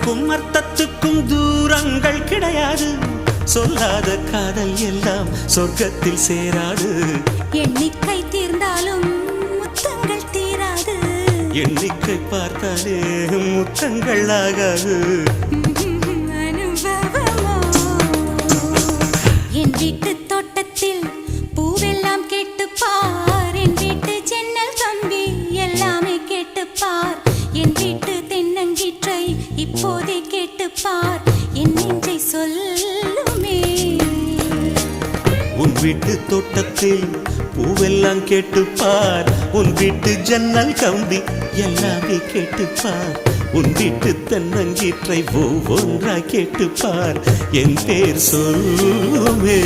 சொல்லுக்கும் அர்த்தத்துக்கும் தூரங்கள் கிடையாது. சொல்லாத காதல் எல்லாம் சொர்க்கத்தில் சேராது. எண்ணிக்கை தீர்ந்தாலும் முத்தங்கள் தீராது. எண்ணிக்கை பார்த்தாலே முத்தங்கள் ஆகாது. என் வீட்டு தோட்டத்தில் பூவெல்லாம் கேட்டுப்பார். என் வீட்டு ஜன்னல் கம்பி எல்லாமே கேட்டுப்பார். என் வீட்டு தென்னங்கீற்றை இப்போதே கேட்டுப்பார். என் நெஞ்சை சொல்லுமே. உன் வீட்டு தோட்டத்தில் பூவெல்லாம் கேட்டுப்பார். உன் வீட்டு ஜன்னல் கம்பி எல்லாமே கேட்டுப்பார். உன் வீட்டு தென்னங்கீற்றை ஒவ்வொன்றா கேட்டுப்பார். என் பேர் சொல்லுமே.